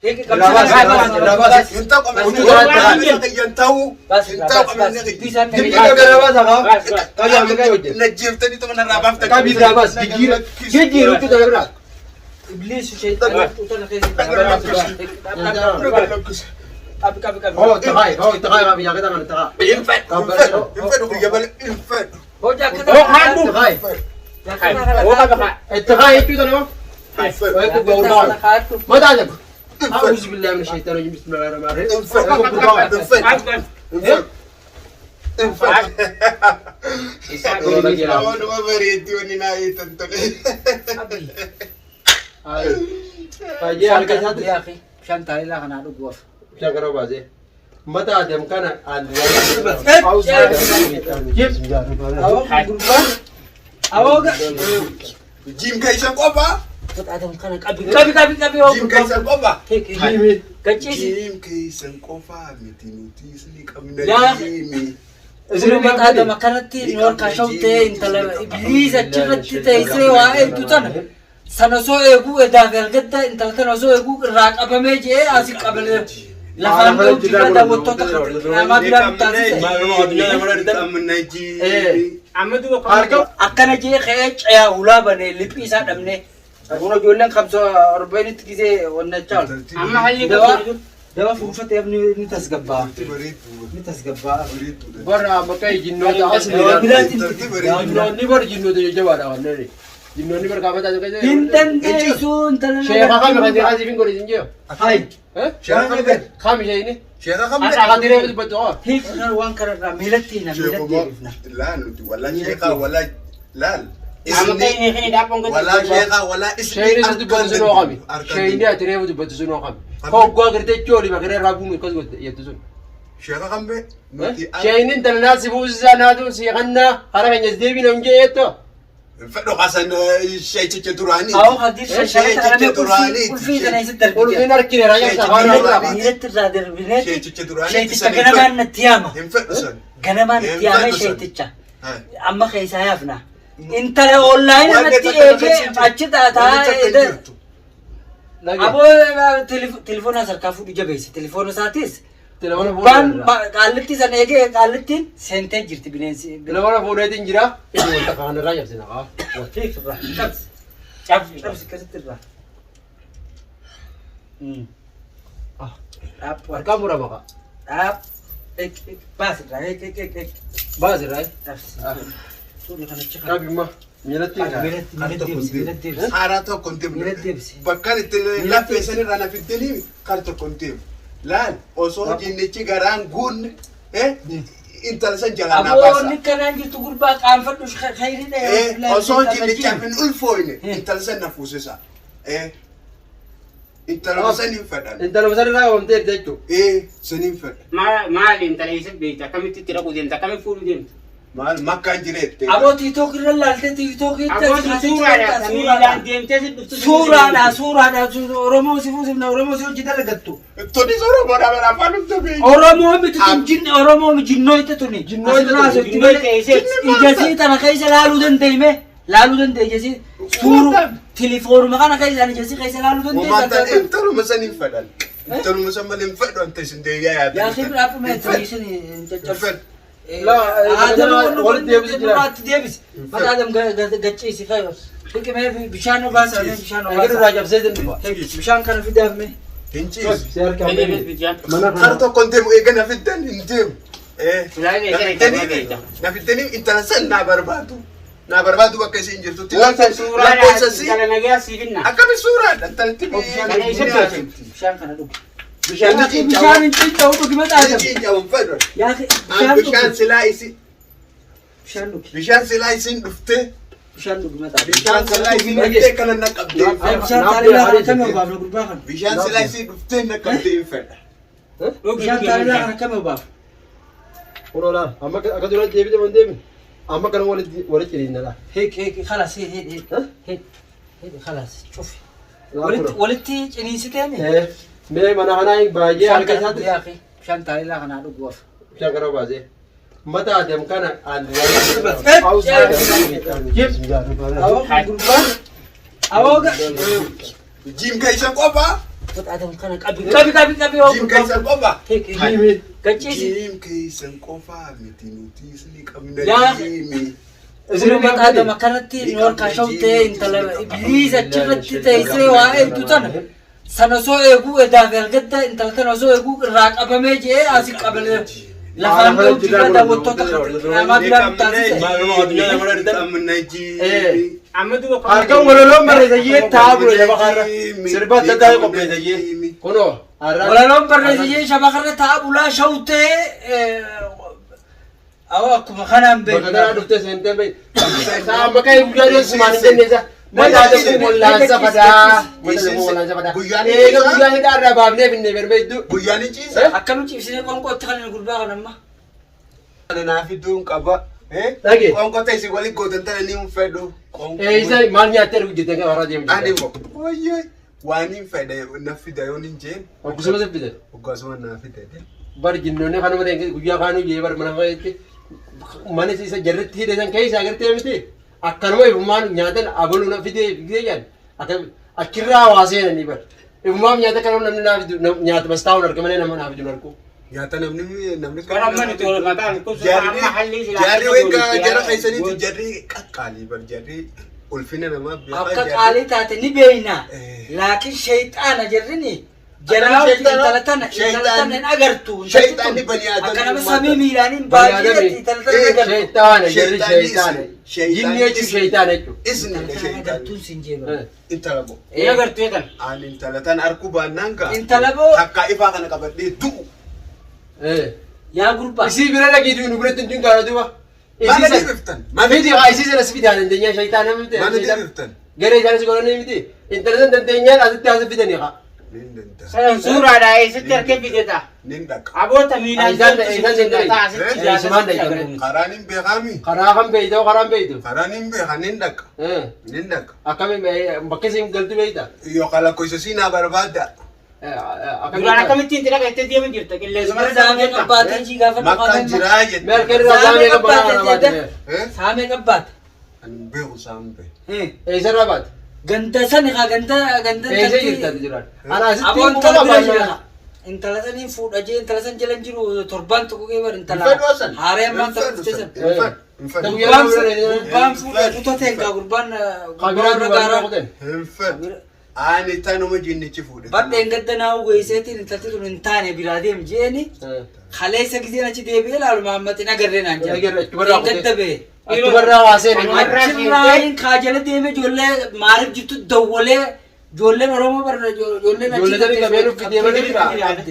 هيك انت قم ينتهو نجفتني تمن الرابطه كابي دابس جيجيرو كده يبرا ابليس وشيطان هو تغاي ما بيجا كده انا تغاي ينفد جبل ينفد هو جا كده هو عنده تغاي هو كده التغاي كده انا ما تعجب أعوذ بالله من الشيطان الرجيم بسم الله الرحمن الرحيم يا اخي مشان تعالي لا انا اقف شكرا بازي متى دم كان جيم كيسان قبا فتادم كان كبي جيم كيسان قبا هيك كجيس جيم كيسان قبا متنوتي سنيك امنا جيمي إذا ما تادم كانت نور كشوتة انت لا ابليس اتشرت تيسي واحد توتن سنسو ايغو ادافل قد انت سنسو ايغو راق ابميجي اسيق قبل لفان لو كذا وتو ما بلا تاسي امنا جيمي عمدو اكنا جي خيچ يا ولا بني لبيسا دمنه انا جولن 45 غزي ونچال اما حلي دوا فوفت يا ابني نتسغبا برا مكاي جنو اصلي جنوني بر جنو جوارا ونري جنوني بر كامتا كده انتن سون تن شيخ خامي غادي عازبين قولي جنجو هاي ها شيخ خامي جايني شيخ خامي غادي ريبت بتو هيك وان كرا ميلتينا لا ولا شيخ ولا لا ولا شيخ ولا شيني ستبتسنو خامي شيني اتريبت بتسنو خامي فوق غيرتي جولي ما غير رابو مي كزوت يتسن شيخ خامي شيني انت الناس بوزا نادو سيغنا خرا نزديبي نونجيتو فدو حسن شيء تشتراني او حديث شيء تشتراني كل في ده يصدر قول في نركي راجع سهارة ميلت الرادر بنت شيء تشتراني شيء تجنبان التيامة ينفسن جنبان التيامة شيء تجا اما خيسا يافنا انت اونلاين متي اجي اچتا تا ابو تليفون سر كافو جبيس تليفون ساتيس بان قالتي سنيجي قالتين سنتين جرت بنسي تليفون فونيتين جرا انت كان راجع سنقا وفيك راح شبس كسرت راح اب كم مرة بقى اب اك باس راي اك باز راي نفس كابي ما ميلتي حارته كنت بكال لا فيسن رانا في الدنيا كارت كنت لا اوسو جينيتي غران غون انت لسان جلانا ابو نكنا نجي تقول باك عم فدوش خيرين اوسو جينيتي من الفوين انت لسان نفوسسا انت لسان ينفدان انت لو سر لا قمت تجو سنين فد ما انت ليس بيتا كم تتركوا دين كم فول دين ما كان جريت ابو تيتوك رلالت تيتوك صورة صورة اورومو سيفوس من اورومو سيو جدلغتو توني زورو بودا بلا فانو تبي اورومو بتكون جن اورومو جنوي تتوني جنوي راس اجازي انا كايس لالو دنتيمه لالو دنتي اجازي صورو تليفون ما كان كايس انا اجازي كايس لالو دنتي وما انت لو مثلا ينفدان انت لو مثلا ينفدوا انت سندي يا اخي برافو ما تريشني انت لا هذا ولد ديبس ما ادم غچي سي خيوس لك ما في بشانو باس انا بشانو باس اجر راجع زيد بشان كان في دافمه هنجي سير كامل خرطو كنت ايغنا في الدن انتم نا في الدن انت لسن نا بربادو بكسي انجرتو وانت صورة كان نجا سيفنا اكم صورة انت تبي بشان كان دوك بشان انت تو دوك يا اخي بشان سلايسي بشان سلايسي دفته بشان دوك بشان سلايسي دفته كان نقبدي بشان تعالى كم باب غرباخن بشان سلايسي دفته نقبدي فد بشان تعالى كم باب ولا اما اكدول ديبي من ديبي اما كان ولد كرينا لا هيك خلاص هيك خلاص شوفي ولدتي جنيسي تاني مي انا باجي على كذا يا اخي مشان تعالى لا انا اقف شكرا بازي متى دم كان او جيم كايسان قبا Mata kana qabi Jim keessan qofa. Qaccisi Jim keessan qofa miti nuti isni qabna Yaa. jimi. Isin mata kanatti noor ka shawte intala iblisa chirratti taysee waa'ee tutan sana soo eegu edaa galgadda intala tana soo eegu irraa qabamee jee asi qabale lafaan dha'u jira daawwattoota qaamaa biraan taasise. Qabna jimi. Amadu Harka walaloon barreessee taa'u lafa kanarra sirba adda addaa qopheessee kunoo Walaloon barreessee shabakarra ta'a bulaa shawtee awa akkuma kanaan bakka beekna. kanaa dhuftee seentee bahi saa maqaa guyyaa deessumaan hin dandeessa mataa tokko wallaansa fadaa Guyyaan eega guyyaa hidhaa irraa baafnee finne barbeeddu Guyyaan ciisa. Akkamitti ibsinee qonqootti kan gurbaa kanamma. Naaf iddoon qaba. Dhage. Qoonqoo ta'e walii gootan tana ni hin fedhu. isa maal nyaattee hojjettee kan warra deemu Ani immoo wayyee waan hin fedhe na fida yoo hin jeen. akkasuma siffite Hoggaasuma naa fide. bar jinnoonni kanuma ta'e guyyaa kaanuu jee bar mana fayyatti mana isa jarritti hidhesan keessa agartee miti akkanuma ifummaan nyaatan abaluu na fidee jaan akka achirraa hawaaseenanii bar ifummaan nyaata kanuma namni naaf nyaata bastaa'uun arga malee nama naaf jiru argu. Nyaata namni Karamani tol mataan kusu amma halli jarri wayga jara keessaniiti jarri qaqqaalii bar jarri ulfina namaa Akka qaalii taate ni beeyna. Laakiin shayxaana jarrini jaraa intala tana hin agartu. Shayxaanni bani aadamii Akka nama samii miidhaaniin baay'ee intala tana hin agartu. Shaytaana jarri shaytaana jinni jechuun shaytaana jechuudha. Isni shayxaan Agartuun sin jeeba. intala boo. Ina gartuu tan. Ani intala tan arkuu baannaan kaa. Intala boo. Akka ifaa kana qabadhee du'u. Yaa gurbaa. Isii bira dhagiitu nu biratti hin gaara duuba. Mana deebiftan. Mafiti isii sana sifidaan dandeenya shaytaana miti. Mana deebiftan. Garee isaanis godhanii miti. Intala san dandeenyaan asitti haasofitanii haa. Nin danda'a. Sayan suuraadha eessatti harkee fideta. Nin dhaqa. Aboota miidhaan Isaan Karaan hin beekaami. karaa kan beeyta karaan beeytu. Karaan hin beeka nin dhaqa. Nin dhaqa. Akkamiin bakka isiin galtu beeyta. Yookaan lakkoofsa siinaa barbaadda. Duraan akkamittiin tira qajettee deemaa jirta qilleensuma irra Saamee qabbaatee jii gaafa Makkaan jiraa jette. Meelkee irraa saamee qabbanaa kana baate. Saamee qabbaate. Ani beeku saambe. Eessarraa baate. Ganda sani haa ganda Eessa jirtaati jiraan. Ana asitti Aboon muka intala bira baafnaa. jira. Intala sanii fuudha jee intala san jala jiru torban tokko kee bar intala. Infedhu san. Haaree ammaan ta'u san. Infedhu. Gurbaan fuudha kutatee egaa gurbaan Kabiraa dubaraa kuten. Infedhu. Ani tanuma jinnichi fuudhe. Badheen gadda naa uwwiseetiin intalti tun hin taane biraa deem jeeni. Kaleessa giseen achi deebi'ee laalu Mahammadin agarree naan jedha. Gadda bee. Aktubarraa haaseen. Achirraayin kaajala deeme ijoollee maaliif jirtu dawwalee ijoolleen Oromoo barra ijoolleen Ijoollee tani qabee nuffii deemanii jira.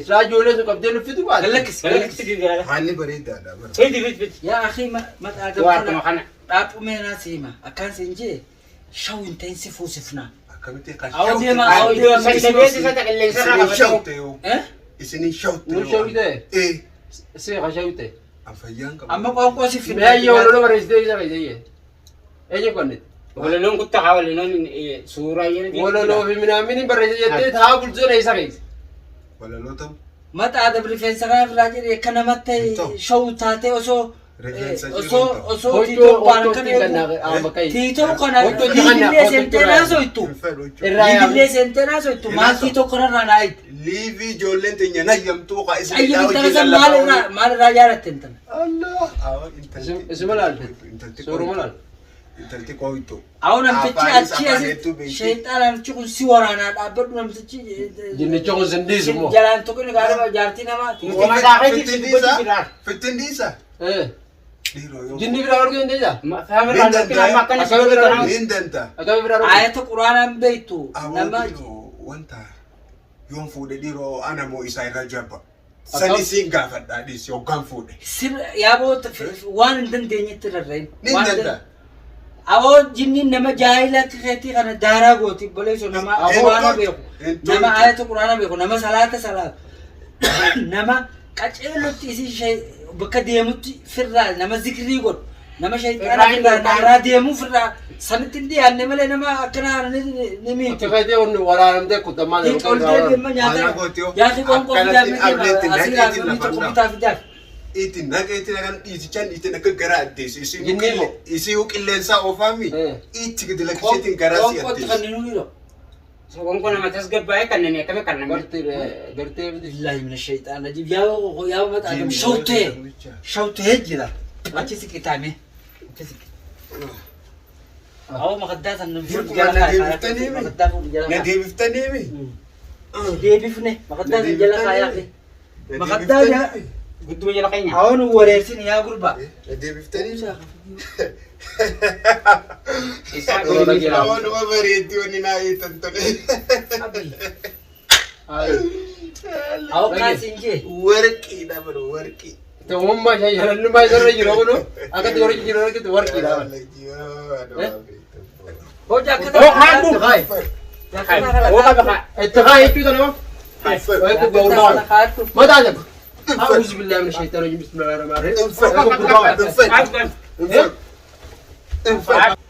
Isaa ijoollee sun qabdee nuffitu baate. Galakkis. Haalli bareedaadha. Fidi fidi. Yaa akhi maqaa Waartuma gabbana kana. dhaaphumee naa siima akkaan siin jee shawu hin ta'in si fuusifnaa. Akkamitti Awwa deema awwa Iddoo deema. saddeet isa qilleensa irraa Isinin qabatee. shawte yoo. Isinin shawte Nu shawite. Eh. Si haa shawite. Afayyaan qaba. Amma qoonqoo si Mee ayyee waloloo barreessitee isa fayyadee. Eenyu qonneti. Walaloon kuttaa haa walaloon suuraa yeroo. Waloloo fi minaamini barreessite jettee taa bulchoon eessa keessa. Walaloota Maxaa dabri rifeensa kana irraa jedhee akka namatti shawu taatee osoo tiitoo waan kana tiitoo kana liivillee seentee naasoytu liivillee seentee naasoytu maal tiitoo kanarraa naa itti liivii ijoolleen teenya nayyamtuu kaa isin ayyi intala san maalirraa jaalatte intala Isuma laalte. Sooruma laalte. intalti kooytu. Awwa namtichi achi asitti sheexaan namichi kun si waraanaa dhaabbadhu namtichi Jinnicha kun sindiisu moo. jalaan tokko ni gaadha jaartii namaati. Fittiin dhiisa. Jinni biraa arguu hin deemaa. Hin danda'a. Akkami biraa arguu. Ayata quraanaan beektu nama wanta yoon fuudhe dhiiroo ana moo isaa irra jabba. Sani siin gaafadhaa dhiisi yookaan fuudhe. yaaboo waan hin dandeenyetti rarra'in. Ni danda'a. Awoo jinni nama jaahila keetii kana daaraa gooti boleessu nama quraana beeku nama ayata quraana beeku nama salaata nama qaceelotti isii bakka deemutti firraa nama zikrii godhu nama shayxaana firraa daaraa deemuu firraa sanitti hin dhiyaanne malee nama akkanaa ni miitu. Akka ta'e wanni waraanamtee kuttamaa Ol deema nyaata yaati qoonqoo fidaa Itti naga itti nagan dhiisichaan itti naga gara addeessu. Jinni moo? Isii qilleensaa oofaami. Itti gadi lakkisheetiin garaa si qoonqootti addeessu. kan nu hidho. Sogon ko naman tas gabay kan nene kami kan naman. gartee miti. بالله من الشيطان الرجيم يا مت ادم شوته شوته هجرة ما تسكت تامي أو ما قدرت أن Nadiif taniimi. ديبيفني ما قدرت جل خيالي ما قدرت Gusto mo nila kanya. أو نوريسين يا قربا Nadiif taniimi. Isa ko Wala ni ginawa. Ako naman marito ni naitan to. أو كاسينجي Warki naman, warki. Ito umma siya yalan lumay sa rin yun no. Agad yung orin yun agad work ina. هو جاك Oh, hando. Kay. Oh, baka. Ito kay ito na no. Ay ko gawin. Madalab. أعوذ بالله من الشيطان الرجيم بسم الله الرحمن الرحيم.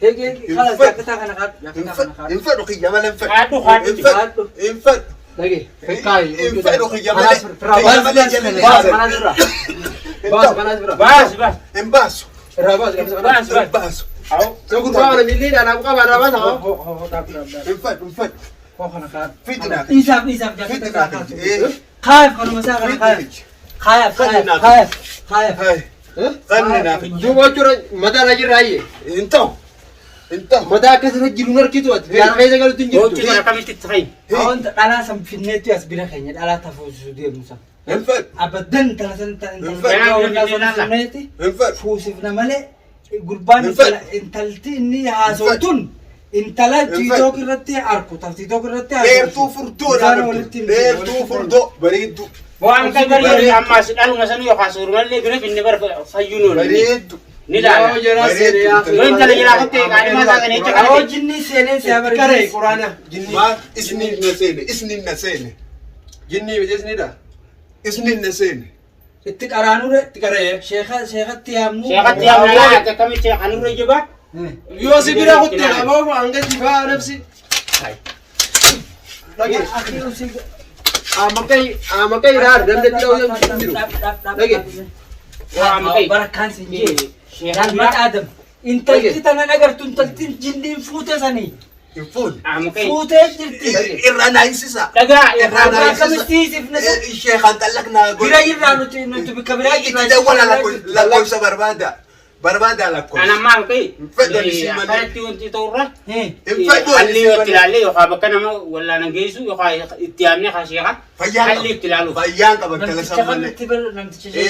هيك خلاص جاك تاعنا خات جاك تاعنا Infad o kaya malang infad. Hando, hando. Infad. Lagi. Kay. Infad o kaya Panas, malang. Bas, panas bro. Bas, panas bro. Bas, bas. Embaso. Rabas, Bas, bas. Embaso. Aw. So kung ba na milin alam ko ba rabas ako? Infad, infad. Fitna. إيزاب إيزاب جاك Fitna. تاعنا خايف أنا مسافر خايف خايف خايف خايف خايف Kanina. Juba chura mata lagi rai. Into. Into. Mata kasar jiru narki tu at. Biar kaya jaga tu Oh, jiru. tinggal kami titray. أو أنت أنا سام في النت يا سبيرة خيني ألا تفوز سودي موسى Infad. أبداً تلاسن أنت Infad. سنتي Infad. فوسفنا ملء قربان Infad. انتلتي إني هاسوتون انتلا تيتوك الرتي أركو تيتوك الرتي Dheertuu furdoo dheertuu furdoo bareedduu Buang ka gari amma sidal nga sanu yo kasur malle bire finne bar fayuno ni. bareeddu Ni da. Jara sere ya. Yo intala jira ko te kani ma sa ne أو chakare. جني سيني سيابر Kare Qur'ana. Jinni. maa isnin na seene Jinni bijes ni da. isnin na seene اتك أرانو ده Kare. شيخة تيامو Siya kat yam na ta kami che anu re juba. Yo si bira ko te aba mo angga di ba nafsi. Lagi. أخي أسيق Amakai rar dan dia tahu yang biru. Lagi. Wa makai. بركان سنجي Siya قال ما آدم انت تنا نقر تنتلتين جندي فوتة سني Infun makai. فوتة جرتي irra na isisa Daga ya Irrana. كمستي سيفنا sheekhan tallak na بيرا يرانو تنو بكبيرا itti dawwala lakkoofsa barbaada lakkoofsa ana ma makai. Infadol si Mali. Kaya tiun titorra. Infadol Halli yo tilali yo ka bakana ma wala nang geisu yo ka itiyamne ka siya ka. Halli tilalu. fayyaan qaban tala sammalle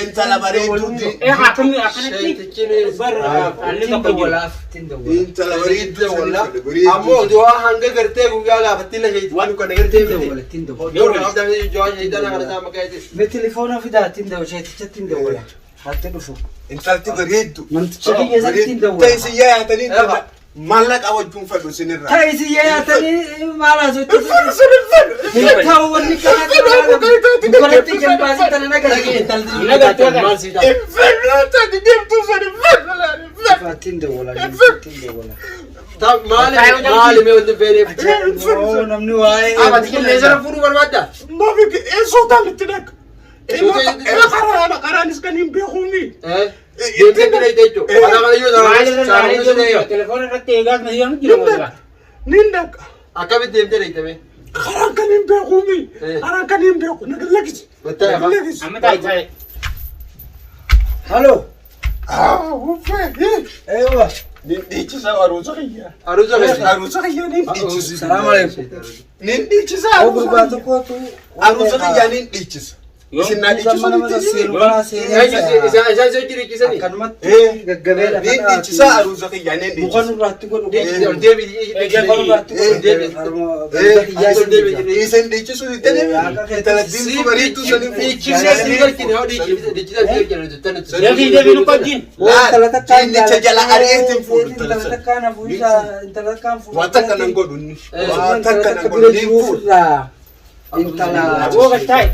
intala bareedduuti Eh ha kami akanati. Bar halli ka pagyo. intala bareeddu Amo doa hangga garte guga ga fatila jait wan ko garte mi. Yo abda mi jo jait na kana sama kai tis. بتليفونه في ده تندو شيء تندو ولا حتى نشوف intalti bareeddu منتشكي يا زلمه تندو taysi yaatanii mallaqa wajjun fadhu sinirra تايسي يا تاني ما لازم sinirra هي تاو اللي كانت قلت جنبازي تنا نقل Naga tuwaga. Mal sida. infernata di demtu sinirra تندو ولا تندو ولا Ta mal me unde bere. او نمني واي Aba tikin laser furu barbada. Mafik sodan litinak karaanis kan hin beekumi Dia kira itu. Ada kali yo Mali telepon rate egas na yun kilo mo ba. nindak Akabe dem tere itame. karaan kan hin beekumi karaan kan hin beeku nagalagis Betul apa? Amma tay tay. الو ufe ايوه nindichisa aruusa kiyya Aruza be. aruusa kiyya nindichisa السلام عليكم nindichisa او غرباتو كوتو aruusa kiyya nindichisa isin na زمان ما dhichisu تصير ولا سير Isa sejiri kisani. كان مت غغبيلا nindichisa aruusa kiyya nindichisa مخن راتي كو David. isin dhichisu intalatiinsu bareeddu sanin Devi no pagin. jinnicha jala ari'eetin fuudhu waan takka nan godhu inni waan takka nan godhu inni fuudhu Woga tay.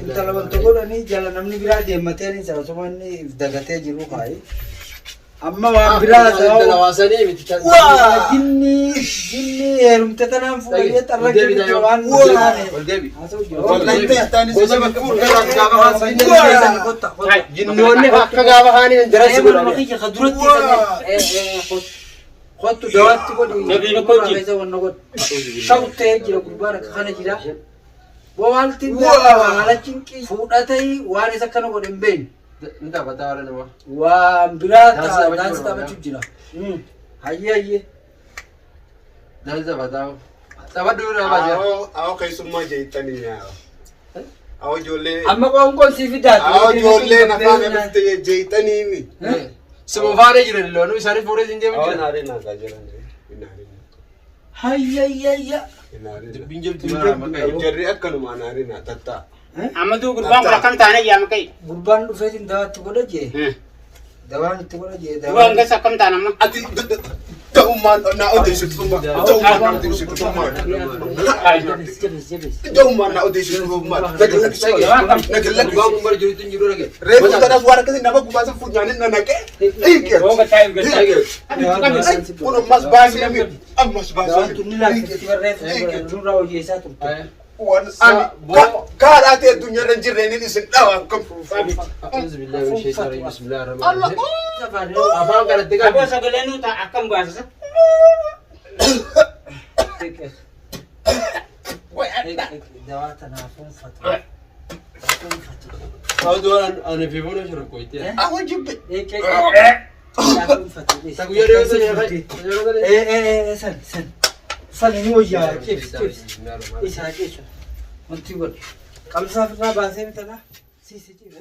intala wanto godhani jala namni biraa deemmatee isa osoo inni dagatee jiru kaayi amma waan biraa jinni heerumte tanaan fuudhee xarra jirtu waan wallahi teessaanis isa fuudhu Jinnoonni akka gaafa kaanii jara si godhani. Kottu dawaatti godhi. Nabiin akka hojii. Keessa wanna godhi. Shawtee jira gurbaan akka kana jira. Bowaaltiin haala cinqii fuudhatee waan isa kana godhe hin beekne. Ni taphataa warra namaa. Waan biraa daansi taphachuuf jira. Hayyee. Daansi taphataa. Taphadhu irraa baajaa. Awwa keessummaa jeettanii yaa. Awwa ijoollee. Amma qoonqoon si fidaati. Awwa ijoollee nafaa namatti jeettanii mi. Sima faana jiran loonuu isaanii fuudhee siin deemu Awwa jira. naaree naasaa jiran. Hayyee. Dubbiin jirtu mara maqaa. Jarri akkanuma naaree naa tattaa. Amma duu gurbaan kun akkam taane yaa maqaa. Gurbaan dhufeetiin dawaatti godha jee. Dawaan itti godha jee. Gurbaan keessa akkam taane amma. Ati ta'ummaan naa odeessituummaa. Ta'ummaan naa odeessituummaa. Ta'ummaan naa odeessituummaa. Waan kun bara jirutti hin jiru dhage. Reefu kanas waan akkasii nama gubaasa funyaanin na naqee. Rooga taa'ee gadi. Kun ammas baasee mi? Ammas Dawaan baasee tunni mi? laaffatti barreeffame nurraa hojjeessaa turte. Waan ani kaadhaa ta'e addunyaa irra hin jirreen isin dhawaan kan fuufaami. A'uuzu billahi min shaytaani bismillahi rahmaani rahiim. Afaan kanatti Aboo qabu. sagalee nuu ta'a akkam baasisa. Dawaa tanaaf uffata. Hawdu ani fi fuuna jiru koyte. Awwa jibbe. Ta guyyaa dheeraa San ni wayyaa cibs. Isaa jechuudha. Wanti godhe. Qabsaaf irraa baasee bitanaa. Siisi cibs.